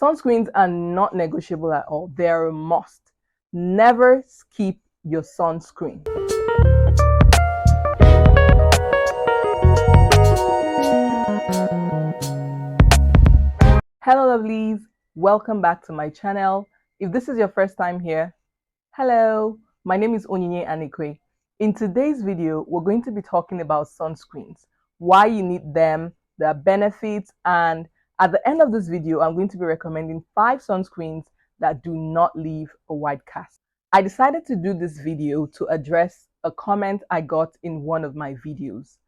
Sunscreens are not negotiable at all. They are a must. Never skip your sunscreen. Hello lovelies, welcome back to my channel. If this is your first time here, hello, my name is Onyi Anekwe. In today's video, we're going to be talking about sunscreens, why you need them, their benefits, and at the end of this video, I'm going to be recommending 5 sunscreens that do not leave a white cast. I decided to do this video to address a comment I got in one of my videos.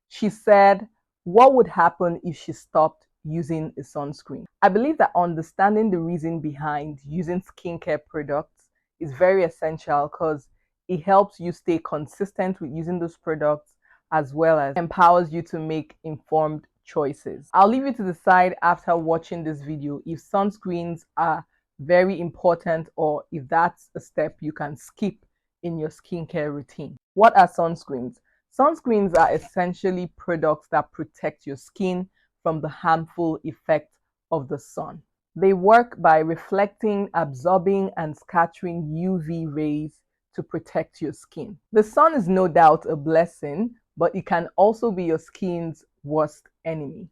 She said, what would happen if she stopped using a sunscreen? I believe that understanding the reason behind using skincare products is very essential because it helps you stay consistent with using those products as well as empowers you to make informed choices. I'll leave you to decide after watching this video if sunscreens are very important or if that's a step you can skip in your skincare routine. What are sunscreens? Sunscreens are essentially products that protect your skin from the harmful effects of the sun. They work by reflecting, absorbing, and scattering UV rays to protect your skin. The sun is no doubt a blessing, but it can also be your skin's worst enemy.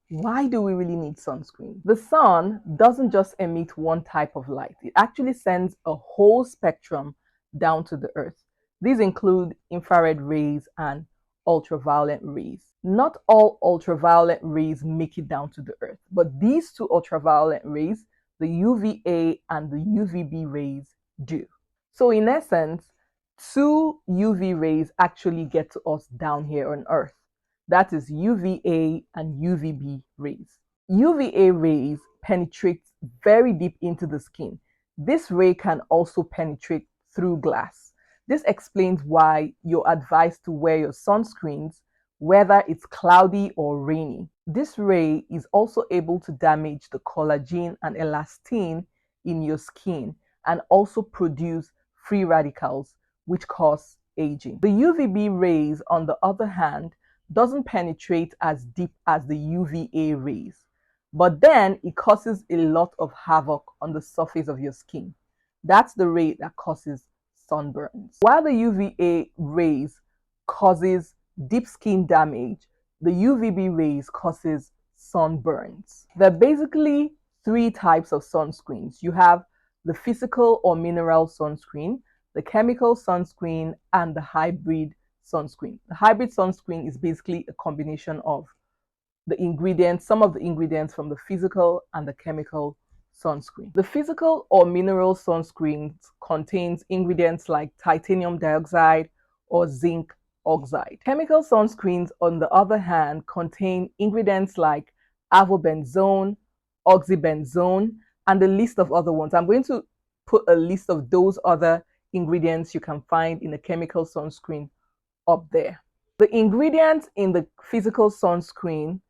Why do we really need sunscreen? The sun doesn't just emit one type of light. It actually sends a whole spectrum down to the earth. These include infrared rays and ultraviolet rays. Not all ultraviolet rays make it down to the earth, but these two ultraviolet rays, the UVA and the UVB rays, do. So in essence, 2 UV rays actually get to us down here on earth. That is UVA and UVB rays. UVA rays penetrate very deep into the skin. This ray can also penetrate through glass. This explains why you're advised to wear your sunscreens whether it's cloudy or rainy. This ray is also able to damage the collagen and elastin in your skin and also produce free radicals which cause aging. The UVB rays, on the other hand, doesn't penetrate as deep as the UVA rays, but then it causes a lot of havoc on the surface of your skin. That's the ray that causes sunburns. While the UVA rays causes deep skin damage, the UVB rays causes sunburns. There are basically 3 types of sunscreens. You have the physical or mineral sunscreen, the chemical sunscreen, and the hybrid sunscreen. The hybrid sunscreen is basically a combination of the ingredients, some of the ingredients from the physical and the chemical sunscreen. The physical or mineral sunscreen contains ingredients like titanium dioxide or zinc oxide. Chemical sunscreens, on the other hand, contain ingredients like avobenzone, oxybenzone, and a list of other ones. I'm going to put a list of those other ingredients you can find in a chemical sunscreen up there. The ingredients in the physical sunscreen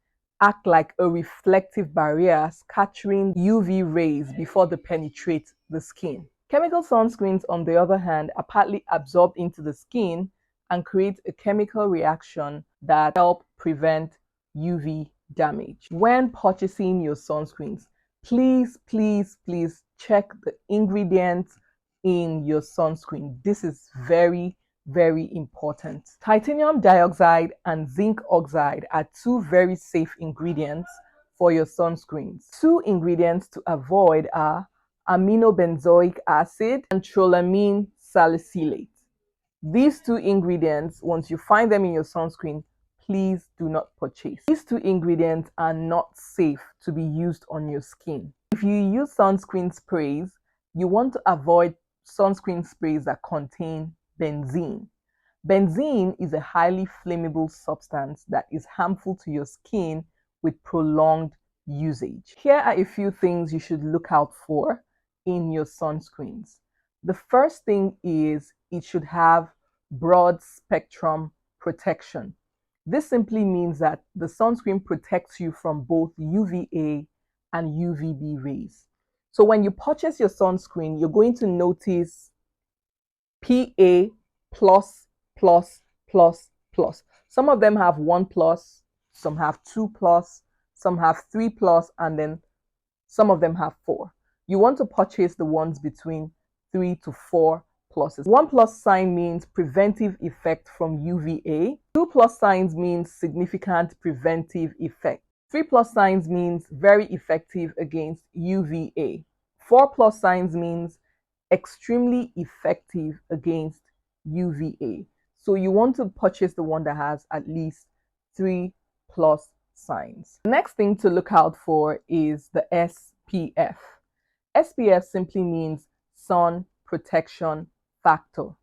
act like a reflective barrier, scattering UV rays before they penetrate the skin. Chemical sunscreens, on the other hand, are partly absorbed into the skin and create a chemical reaction that help prevent UV damage. When purchasing your sunscreens, please check the ingredients in your sunscreen. This is very important. Titanium dioxide and zinc oxide are 2 very safe ingredients for your sunscreens. 2 ingredients to avoid are aminobenzoic acid and trolamine salicylate. These 2 ingredients, once you find them in your sunscreen, please do not purchase. These 2 ingredients are not safe to be used on your skin. If you use sunscreen sprays, you want to avoid sunscreen sprays that contain benzene. Benzene is a highly flammable substance that is harmful to your skin with prolonged usage. Here are a few things you should look out for in your sunscreens. The first thing is it should have broad spectrum protection. This simply means that the sunscreen protects you from both UVA and UVB rays. So when you purchase your sunscreen, you're going to notice PA++++. Some of them have 1+, some have 2+, some have 3+, and then Some of them have 4. You want to purchase the ones between 3 to 4 pluses. 1 plus sign means preventive effect from UVA. 2 plus signs means significant preventive effect. 3 plus signs means very effective against UVA. 4 plus signs means extremely effective against UVA. So you want to purchase the one that has at least 3 plus signs. The next thing to look out for is the SPF. SPF simply means sun protection factor.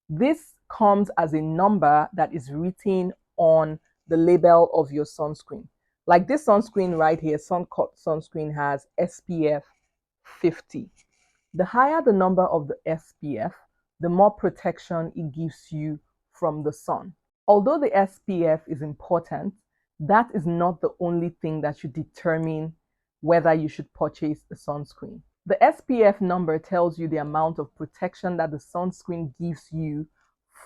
This comes as a number that is written on the label of your sunscreen. Like this sunscreen right here, Suncut sunscreen has SPF 50. The higher the number of the SPF, the more protection it gives you from the sun. Although the SPF is important, that is not the only thing that should determine whether you should purchase a sunscreen. The SPF number tells you the amount of protection that the sunscreen gives you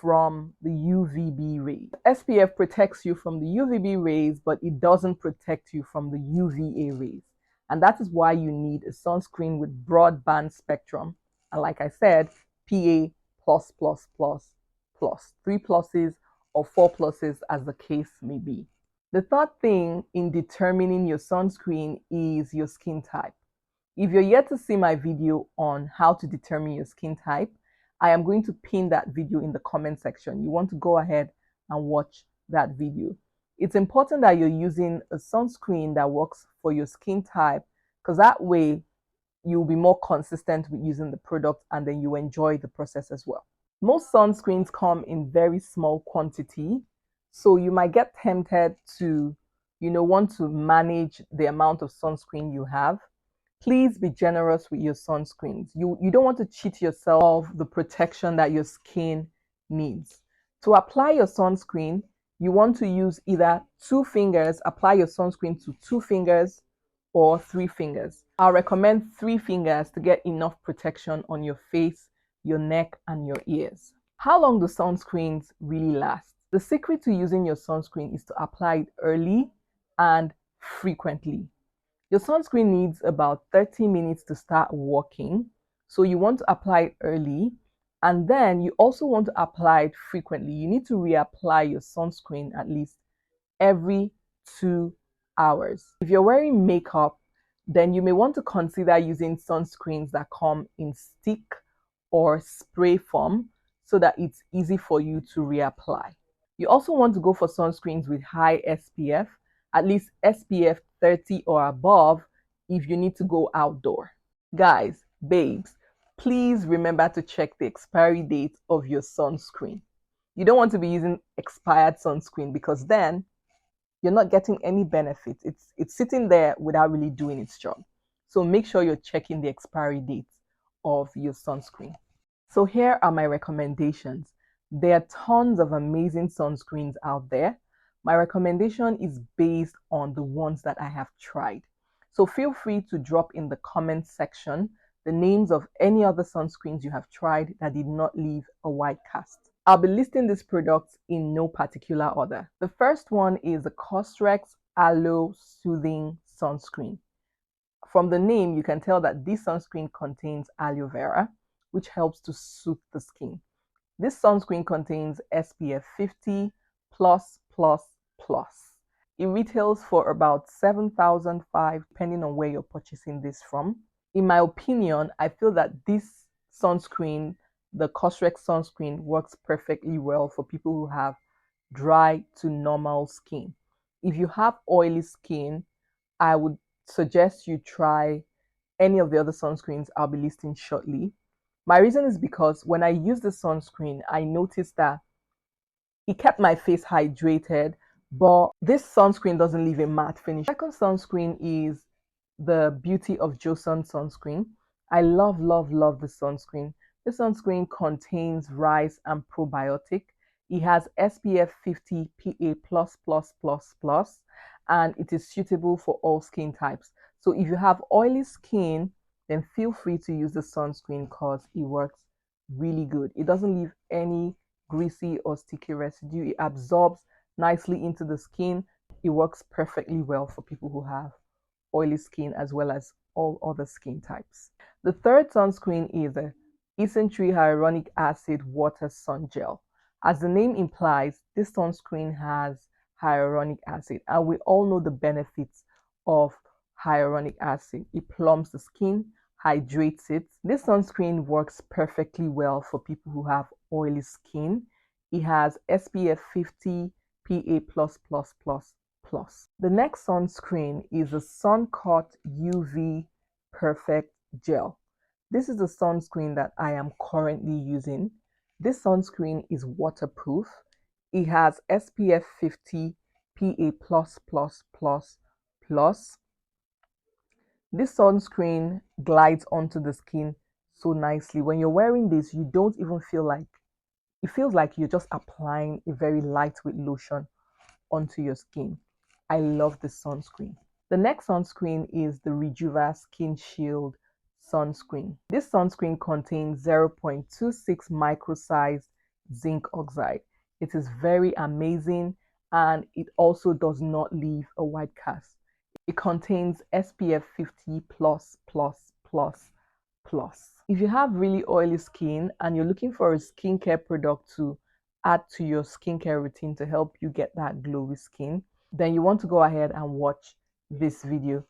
from the UVB rays. SPF protects you from the UVB rays, but it doesn't protect you from the UVA rays. And that is why you need a sunscreen with broadband spectrum. And like I said, PA++++, 3 pluses or 4 pluses as the case may be. The third thing in determining your sunscreen is your skin type. If you're yet to see my video on how to determine your skin type, I am going to pin that video in the comment section. You want to go ahead and watch that video. It's important that you're using a sunscreen that works for your skin type, because that way you'll be more consistent with using the product and then you enjoy the process as well. Most sunscreens come in very small quantity, so you might get tempted to, want to manage the amount of sunscreen you have. Please be generous with your sunscreens. You don't want to cheat yourself of the protection that your skin needs. To apply your sunscreen, you want to use either 2 fingers, apply your sunscreen to 2 fingers or 3 fingers. I'll recommend 3 fingers to get enough protection on your face, your neck, and your ears. How long do sunscreens really last? The secret to using your sunscreen is to apply it early and frequently. Your sunscreen needs about 30 minutes to start working, so you want to apply it early, and then you also want to apply it frequently. You need to reapply your sunscreen at least every 2 hours. If you're wearing makeup, then you may want to consider using sunscreens that come in stick or spray form so that it's easy for you to reapply. You also want to go for sunscreens with high SPF, at least SPF 30 or above if you need to go outdoor. Guys, babes, please remember to check the expiry date of your sunscreen. You don't want to be using expired sunscreen because then you're not getting any benefit. It's sitting there without really doing its job. So make sure you're checking the expiry date of your sunscreen. So here are my recommendations. There are tons of amazing sunscreens out there. My recommendation is based on the ones that I have tried. So feel free to drop in the comment section the names of any other sunscreens you have tried that did not leave a white cast. I'll be listing these products in no particular order. The first one is the Cosrx Aloe Soothing Sunscreen. From the name, you can tell that this sunscreen contains aloe vera, which helps to soothe the skin. This sunscreen contains SPF 50+++. It retails for about $7,500 depending on where you're purchasing this from. In my opinion, I feel that this sunscreen, the Cosrx sunscreen, works perfectly well for people who have dry to normal skin. If you have oily skin, I would suggest you try any of the other sunscreens I'll be listing shortly. My reason is because when I use the sunscreen, I noticed that it kept my face hydrated, but this sunscreen doesn't leave a matte finish. The second sunscreen is the Beauty of Joseon sunscreen. I love this sunscreen. This sunscreen contains rice and probiotic. It has SPF 50 PA++++, and it is suitable for all skin types. So if you have oily skin, then feel free to use the sunscreen because it works really good. It doesn't leave any greasy or sticky residue. It absorbs nicely into the skin. It works perfectly well for people who have oily skin as well as all other skin types. The third sunscreen is a Essential Hyaluronic Acid Water Sun Gel. As the name implies, this sunscreen has hyaluronic acid, and we all know the benefits of hyaluronic acid. It plumps the skin, hydrates it. This sunscreen works perfectly well for people who have oily skin. It has SPF 50 PA++++. The next sunscreen is the Sun-Cut UV Perfect Gel. This is the sunscreen that I am currently using. This sunscreen is waterproof. It has SPF 50 PA++++. This sunscreen glides onto the skin so nicely. When you're wearing this, you don't even feel like, it feels like you're just applying a very lightweight lotion onto your skin. I love this sunscreen. The next sunscreen is the Rejuva Skin Shield Sunscreen. This sunscreen contains 0.26 micro-sized zinc oxide. It is very amazing, and it also does not leave a white cast. It contains SPF 50++++. If you have really oily skin and you're looking for a skincare product to add to your skincare routine to help you get that glowy skin, then you want to go ahead and watch this video.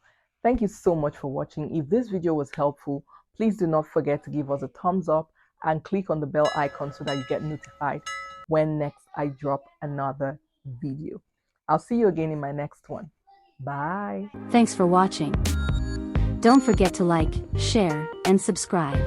Thank you so much for watching. If this video was helpful, please do not forget to give us a thumbs up and click on the bell icon so that you get notified when next I drop another video. I'll see you again in my next one. Bye. Thanks for watching. Don't forget to like, share, and subscribe.